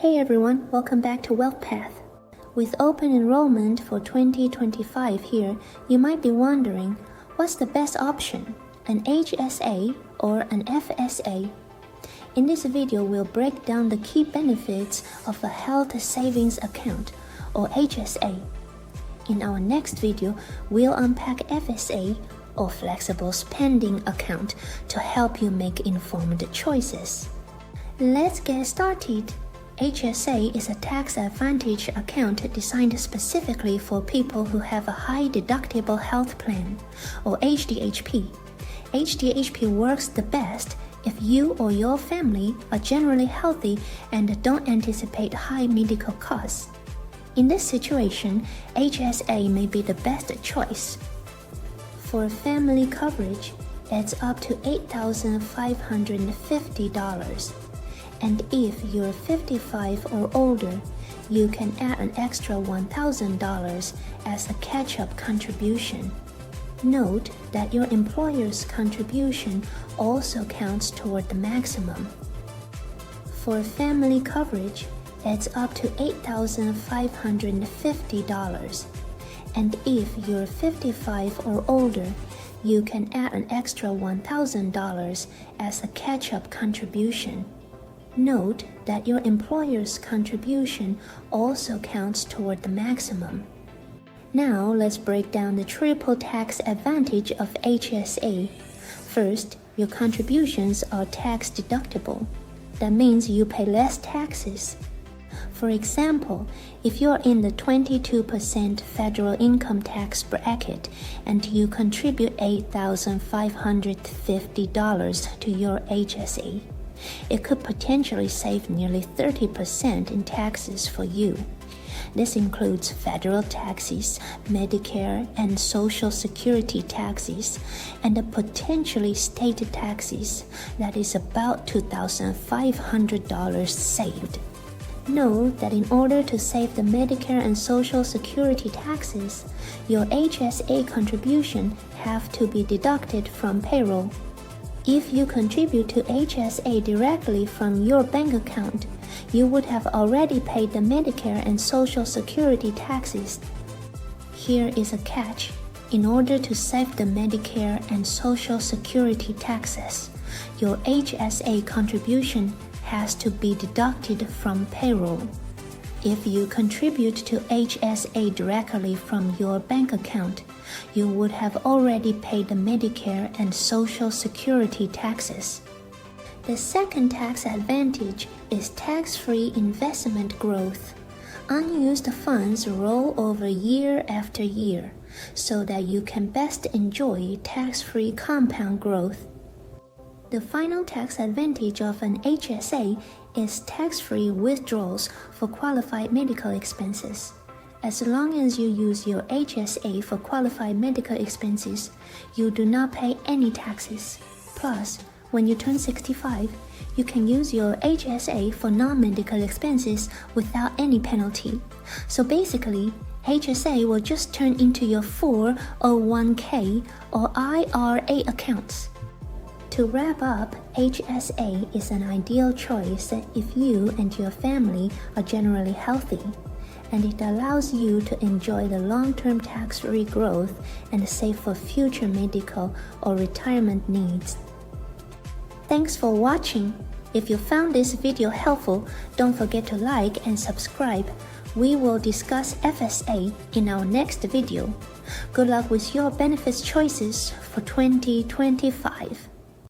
Hey everyone, welcome back to Wealth Path. With open enrollment for 2025 here, you might be wondering, what's the best option, an HSA or an FSA? In this video, we'll break down the key benefits of a health savings account, or HSA. In our next video, we'll unpack FSA, or flexible spending account, to help you make informed choices. Let's get started. HSA is a tax advantage account designed specifically for people who have a high-deductible health plan, or HDHP. HDHP works the best if you or your family are generally healthy and don't anticipate high medical costs. In this situation, HSA may be the best choice. For family coverage, it's up to $8,550. And if you're 55 or older, you can add an extra $1,000 as a catch-up contribution. Note that your employer's contribution also counts toward the maximum. For family coverage, it's up to $8,550. And if you're 55 or older, you can add an extra $1,000 as a catch-up contribution. Note that your employer's contribution also counts toward the maximum. Now let's break down the triple tax advantage of HSA. First, your contributions are tax deductible. That means you pay less taxes. For example, if you're in the 22% federal income tax bracket and you contribute $8,550 to your HSA, it could potentially save nearly 30% in taxes for you. This includes federal taxes, Medicare and Social Security taxes, and the potentially state taxes that is about $2,500 saved. Note that in order to save the Medicare and Social Security taxes, your HSA contribution have to be deducted from payroll. If you contribute to HSA directly from your bank account, you would have already paid the Medicare and Social Security taxes. Here is a catch. In order to save the Medicare and Social Security taxes, your HSA contribution has to be deducted from payroll. If you contribute to HSA directly from your bank account, you would have already paid the Medicare and Social Security taxes. The second tax advantage is tax-free investment growth. Unused funds roll over year after year, so that you can best enjoy tax-free compound growth. The final tax advantage of an HSA is tax-free withdrawals for qualified medical expenses. As long as you use your HSA for qualified medical expenses, you do not pay any taxes. Plus, when you turn 65, you can use your HSA for non-medical expenses without any penalty. So basically, HSA will just turn into your 401k or IRA accounts. To wrap up, HSA is an ideal choice if you and your family are generally healthy, and it allows you to enjoy the long-term tax-free growth and save for future medical or retirement needs. Thanks for watching. If you found this video helpful, don't forget to like and subscribe. We will discuss FSA in our next video. Good luck with your benefits choices for 2025.